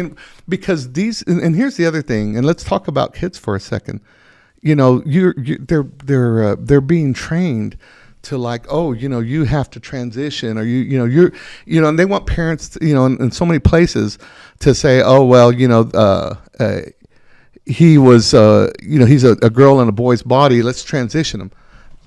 saying? Because these, and here's the other thing, and let's talk about kids for a second. You know, they're being trained to like, oh, you know, you have to transition, or and they want parents, in so many places to say, oh, well, he was, he's a girl in a boy's body. Let's transition him.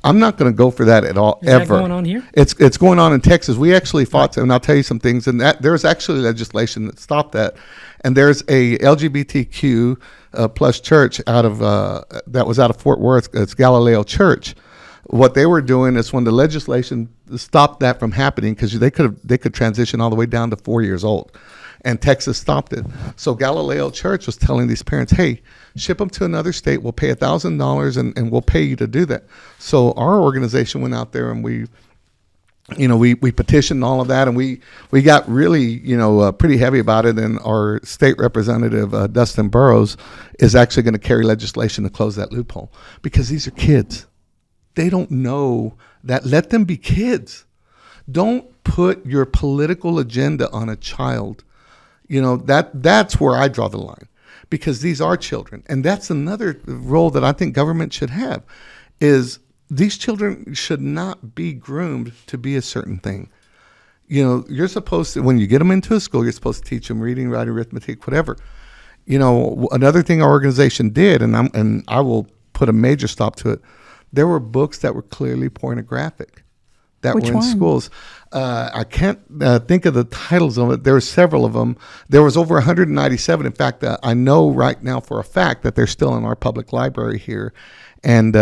I'm not going to go for that at all. Is ever. That going on here? It's going on in Texas. We actually fought, and I'll tell you some things. And that there's actually legislation that stopped that. And there's a LGBTQ plus church that was out of Fort Worth. It's Galileo Church. What they were doing is when the legislation stopped that from happening, because they could transition all the way down to 4 years old. And Texas stopped it. So Galileo Church was telling these parents, hey, ship them to another state. We'll pay $1,000 and we'll pay you to do that. So our organization went out there and we petitioned all of that, and we got really, pretty heavy about it. And our state representative, Dustin Burrows, is actually going to carry legislation to close that loophole, because these are kids. They don't know that. Let them be kids. Don't put your political agenda on a child. That's where I draw the line, because these are children. And that's another role that I think government should have, is these children should not be groomed to be a certain thing. You're supposed to, when you get them into a school, you're supposed to teach them reading, writing, arithmetic, whatever. Another thing our organization did, and I will put a major stop to it, there were books that were clearly pornographic that Which were in one? schools. I can't think of the titles of it. There were several of them. There was over 197. In fact, I know right now for a fact that they're still in our public library here. And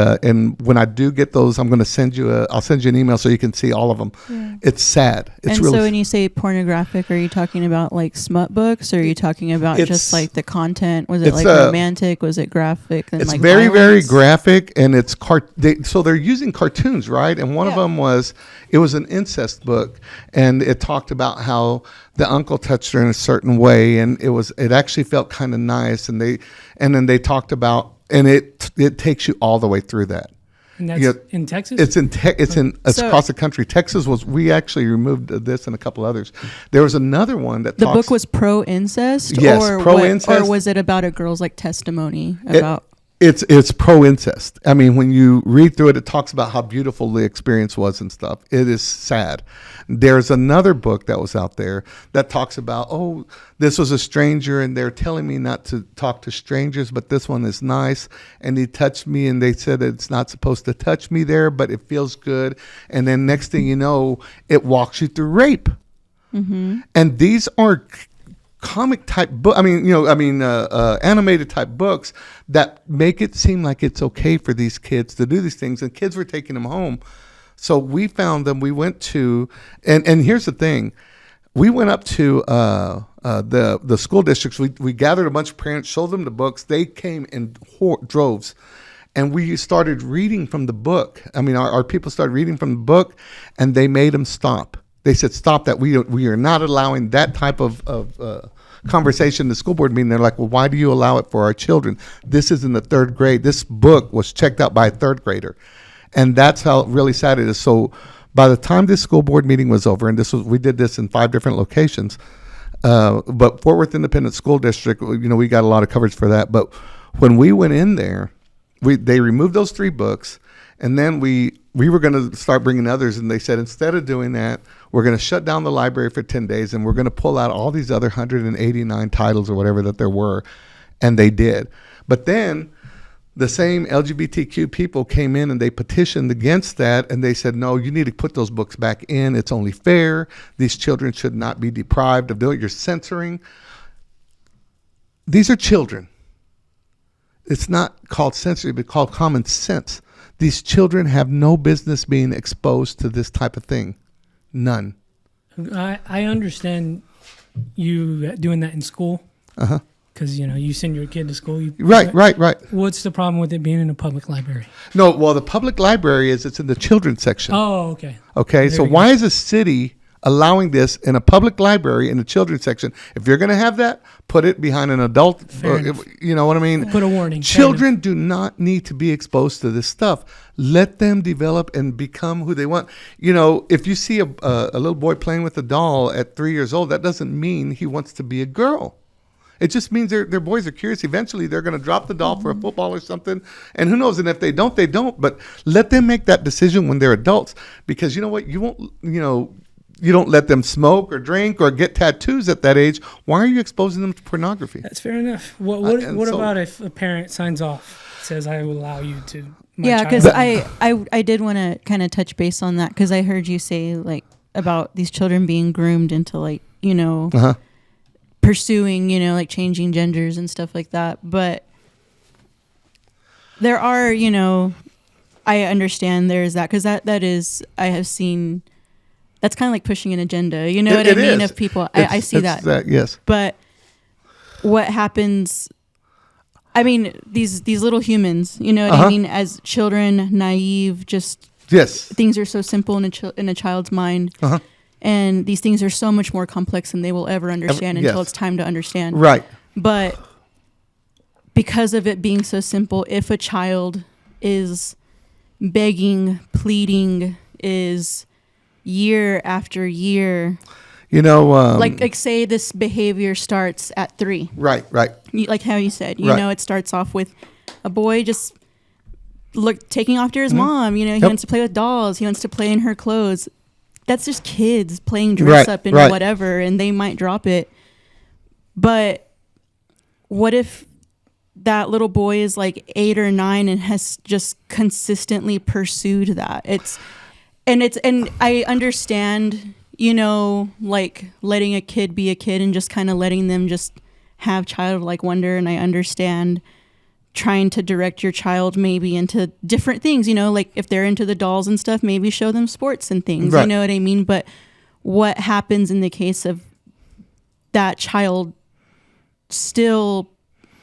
when I do get those, I'm going to send you I'll send you an email so you can see all of them. Yeah. It's sad. It's and really so when you say pornographic, are you talking about like smut books, or are you talking about just like the content? Was it like romantic? Was it graphic? And it's like very, violence? very graphic, and it's so they're using cartoons, right? And one of them was an incest book, and it talked about how the uncle touched her in a certain way, and it actually felt kind of nice, and then they talked about. And it takes you all the way through that. And that's in Texas? It's across the country. Texas we actually removed this and a couple others. There was another one that the book was pro-incest? Yes, pro-incest. Or was it about a girl's like testimony about... It's pro-incest. I mean, when you read through it, it talks about how beautiful the experience was and stuff. It is sad. There's another book that was out there that talks about, oh, this was a stranger, and they're telling me not to talk to strangers, but this one is nice, and he touched me, and they said it's not supposed to touch me there, but it feels good. And then next thing you know, it walks you through rape. Mm-hmm. And these are comic type book. Animated type books that make it seem like it's okay for these kids to do these things, and kids were taking them home. So we found them. We went to, and here's the thing, we went up to the school districts. We gathered a bunch of parents, showed them the books. They came in droves, and we started reading from the book. I mean, our people started reading from the book, and they made them stop. They said, stop that. We are not allowing that type of conversation in the school board meeting. They're like, well, why do you allow it for our children? This is in the third grade. This book was checked out by a third grader. And that's how really sad it is. So by the time this school board meeting was over, and we did this in 5 different locations, but Fort Worth Independent School District, we got a lot of coverage for that. But when we went in there, they removed those 3 books. And then we were going to start bringing others, and they said, instead of doing that, we're going to shut down the library for 10 days, and we're going to pull out all these other 189 titles or whatever that there were, and they did. But then the same LGBTQ people came in and they petitioned against that, and they said, no, you need to put those books back in. It's only fair. These children should not be deprived of doing it. You're censoring. These are children. It's not called censorship, it's called common sense. These children have no business being exposed to this type of thing. None. I understand you doing that in school. Uh-huh. Because, you send your kid to school. Right. What's the problem with it being in a public library? No, well, the public library it's in the children's section. Oh, okay. Okay, so why is a city allowing this in a public library in the children's section? If you're going to have that, put it behind an adult. You know what I mean? Put a warning. Children do not need to be exposed to this stuff. Let them develop and become who they want. If you see a little boy playing with a doll at 3 years old, that doesn't mean he wants to be a girl. It just means their boys are curious. Eventually, they're going to drop the doll for a football or something. And who knows? And if they don't, they don't. But let them make that decision when they're adults, because you know what? You won't, you don't let them smoke or drink or get tattoos at that age. Why are you exposing them to pornography? That's fair enough. What about if a parent signs off, says, I will allow you to? Yeah, because I did want to kind of touch base on that, because I heard you say like about these children being groomed into like, pursuing, like changing genders and stuff like that. But there are, I understand there's that, because that is, I have seen, that's kind of like pushing an agenda. You know what I mean? Of people, I see that. Yes. But what happens? I mean, these little humans. You know what I mean? As children, naive, just things are so simple in a child's mind, and these things are so much more complex than they will ever understand until it's time to understand. Right. But because of it being so simple, if a child is begging, pleading, is year after year, like say this behavior starts at 3, right, like how you said, it starts off with a boy just taking off to his mom, he wants to play with dolls, he wants to play in her clothes. That's just kids playing dress up and whatever, and they might drop it. But what if that little boy is like 8 or 9 and has just consistently pursued that? And I understand, like letting a kid be a kid and just kind of letting them just have childlike wonder. And I understand trying to direct your child maybe into different things, like if they're into the dolls and stuff, maybe show them sports and things, you know what I mean? But what happens in the case of that child still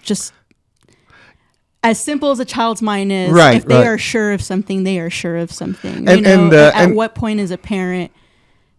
just, as simple as a child's mind is, if they are sure of something, they are sure of something. At what point is a parent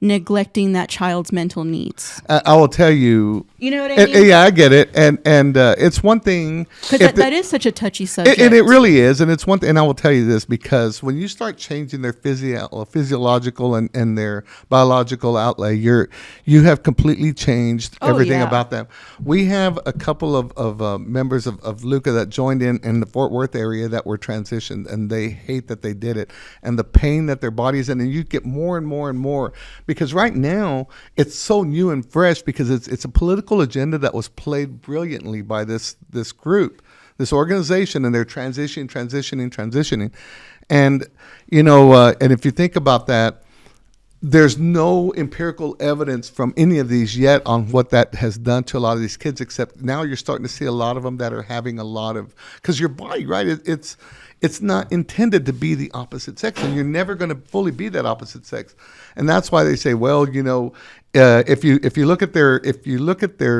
neglecting that child's mental needs? I will tell you. You know what I mean? Yeah, I get it. And it's one thing. Because that is such a touchy subject. And it really is. And it's one thing. And I will tell you this, because when you start changing their physiological and their biological outlay, you have completely changed everything about them. We have a couple of members of Luca that joined in the Fort Worth area that were transitioned, and they hate that they did it, and the pain that their body's in. And you get more and more and more, because right now it's so new and fresh, because it's a political agenda that was played brilliantly by this group, this organization, and they're transitioning. And and if you think about that, there's no empirical evidence from any of these yet on what that has done to a lot of these kids, except now you're starting to see a lot of them that are having a lot of, because your body, right, it's not intended to be the opposite sex, and you're never going to fully be that opposite sex. And that's why they say, well, if you look at their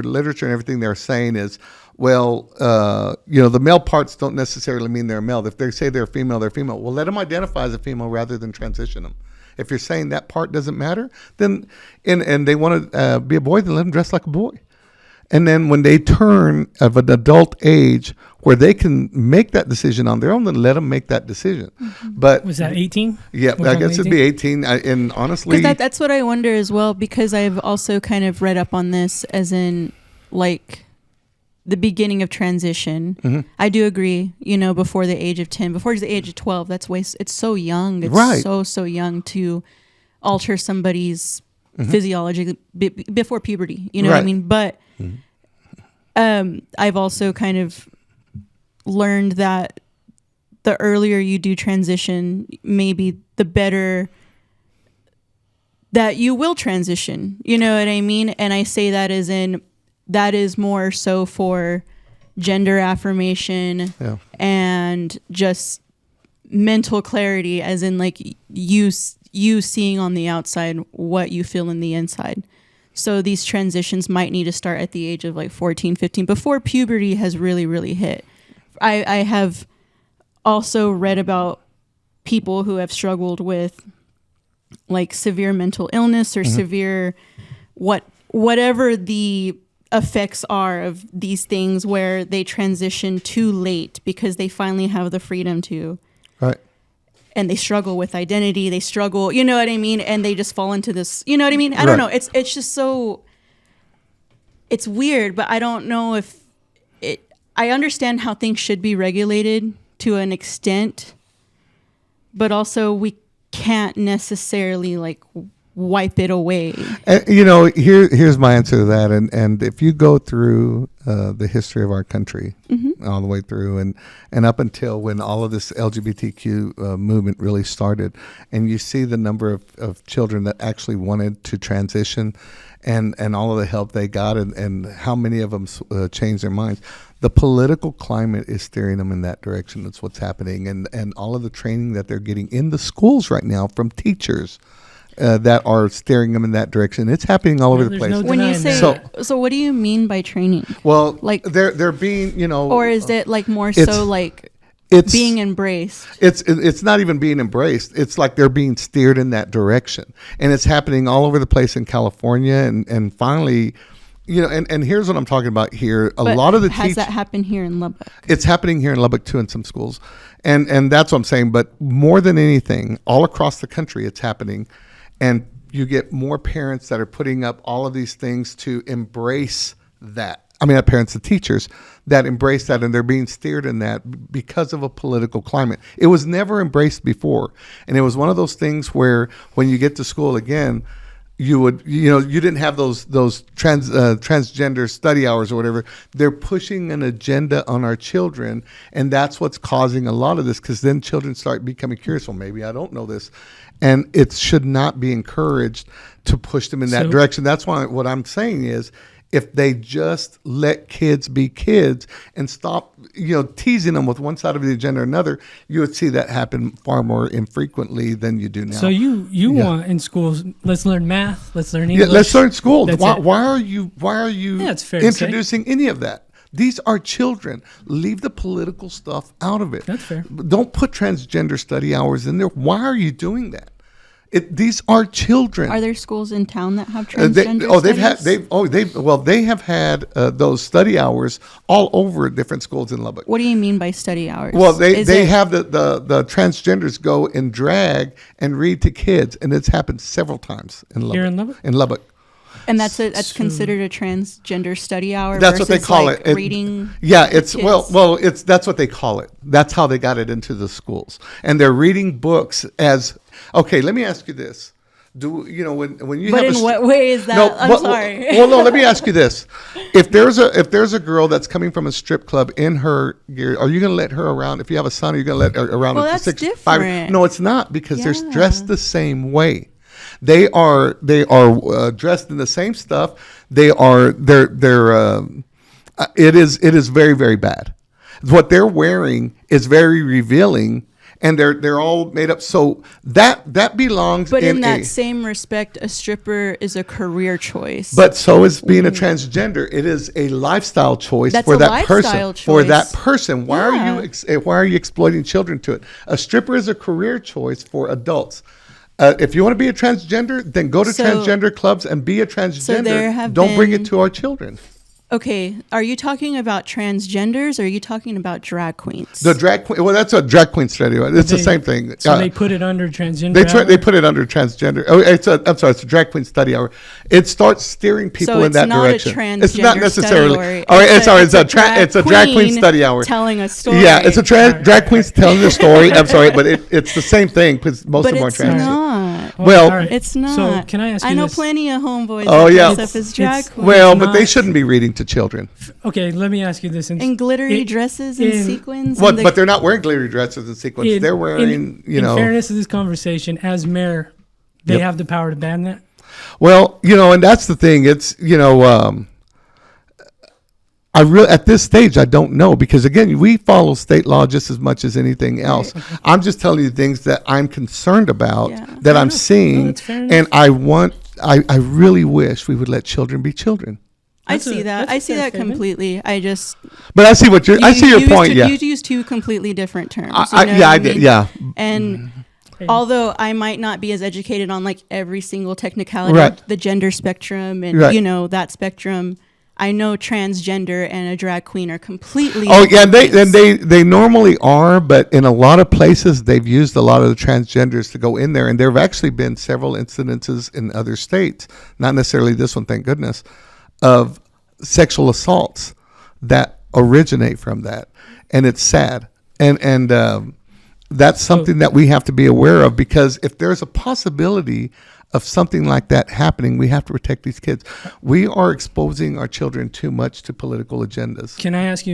literature and everything they're saying is, well, the male parts don't necessarily mean they're male. If they say they're female, they're female. Well, let them identify as a female rather than transition them. If you're saying that part doesn't matter, then and they want to be a boy, then let them dress like a boy. And then when they turn of an adult age where they can make that decision on their own, then let them make that decision. Mm-hmm. But was that 18? Yeah, I guess it'd be 18. And honestly, that's what I wonder as well, because I've also kind of read up on this, as in like the beginning of transition. Mm-hmm. I do agree, before the age of 10, before the age of 12, it's so young. It's so young to alter somebody's physiology before puberty. You know what I mean? But I've also kind of learned that the earlier you do transition, maybe the better that you will transition. You know what I mean? And I say that as in, that is more so for gender affirmation and just mental clarity, as in like you seeing on the outside what you feel in the inside. So these transitions might need to start at the age of like 14, 15, before puberty has really, really hit. I have also read about people who have struggled with like severe mental illness or severe whatever the effects are of these things, where they transition too late because they finally have the freedom to. Right. And they struggle with identity. They struggle, you know what I mean? And they just fall into this, you know what I mean? I don't know. It's just so, it's weird, but I don't know if I understand how things should be regulated to an extent, but also we can't necessarily like wipe it away. Here's my answer to that. And if you go through the history of our country, all the way through and up until when all of this LGBTQ movement really started, and you see the number of children that actually wanted to transition and all of the help they got and how many of them changed their minds. The political climate is steering them in that direction. That's what's happening. And all of the training that they're getting in the schools right now from teachers that are steering them in that direction. It's happening all over the place. When you say, so what do you mean by training? Well, like they're being, or is it like more so like it's being embraced? It's not even being embraced. It's like they're being steered in that direction. And it's happening all over the place in California. And finally, and here's what I'm talking about here. A lot of the has that happened here in Lubbock? It's happening here in Lubbock too in some schools. And that's what I'm saying. But more than anything, all across the country, it's happening. And you get more parents that are putting up all of these things to embrace that. I mean, not parents, the teachers that embrace that, and they're being steered in that because of a political climate. It was never embraced before. And it was one of those things where when you get to school again, you didn't have those transgender study hours or whatever. They're pushing an agenda on our children, and that's what's causing a lot of this, because then children start becoming curious. Well, maybe I don't know this. And it should not be encouraged to push them in that direction. That's why what I'm saying is, if they just let kids be kids and stop, teasing them with one side of the agenda or another, you would see that happen far more infrequently than you do now. So you want in schools, let's learn math, let's learn English. Yeah, let's learn school. Why are you introducing any of that? These are children. Leave the political stuff out of it. That's fair. Don't put transgender study hours in there. Why are you doing that? These are children. Are there schools in town that have transgender studies? They have had those study hours all over different schools in Lubbock. What do you mean by study hours? Well, they have the transgenders go and drag and read to kids, and it's happened several times in Lubbock. Here in Lubbock? In Lubbock. And that's considered a transgender study hour. That's what they call it. Reading. Yeah, that's what they call it. That's how they got it into the schools, and they're reading books as. Okay, let me ask you this: when you? But in what way is that? No, I'm sorry. Well, no. Let me ask you this: if there's a girl that's coming from a strip club in her gear, are you going to let her around? If you have a son, are you going to let her around? Well, that's different. No, it's not, because they're dressed the same way. They are dressed in the same stuff. It is very, very bad. What they're wearing is very revealing, and they're all made up. So that belongs. But in that same respect, a stripper is a career choice. But so is being a transgender. It is a lifestyle choice That's for a that lifestyle person. choice. For that person, why are you exploiting children to it? A stripper is a career choice for adults. If you want to be a transgender, then go to transgender clubs and be a transgender. Don't bring it to our children. Okay, are you talking about transgenders, or are you talking about drag queens? The drag queen. Well, that's a drag queen study. It's the same thing. So they put it under transgender. They put it under transgender. Oh, it's a drag queen study hour. It starts steering people in that direction. It's not necessarily. It's a drag queen study hour. Telling a story. Yeah, it's a drag queen telling a story. I'm sorry, but it's the same thing, because most of them are trans. Not. Well, right. It's not. So can I ask you I know this? plenty of homeboys that dress up as drag queens. Well, but they shouldn't be reading to children. Okay, let me ask you this. In glittery dresses and sequins. But they're not wearing glittery dresses and sequins. They're wearing, In fairness to this conversation, as mayor, they have the power to ban that? Well, and that's the thing. It's, at this stage, I don't know, because again, we follow state law just as much as anything else. Right. I'm just telling you things that I'm concerned about, that I'm seeing, and I really wish we would let children be children. I see that completely. But I see I see your point. You use two completely different terms. I did. Yeah. And although I might not be as educated on like every single technicality of the gender spectrum and that spectrum, I know transgender and a drag queen are completely. Oh yeah, they normally are, but in a lot of places they've used a lot of the transgenders to go in there, and there have actually been several incidences in other states, not necessarily this one, thank goodness, of sexual assaults that originate from that, and it's sad. And that's something that we have to be aware of, because if there's a possibility of something like that happening, we have to protect these kids. We are exposing our children too much to political agendas. Can I ask you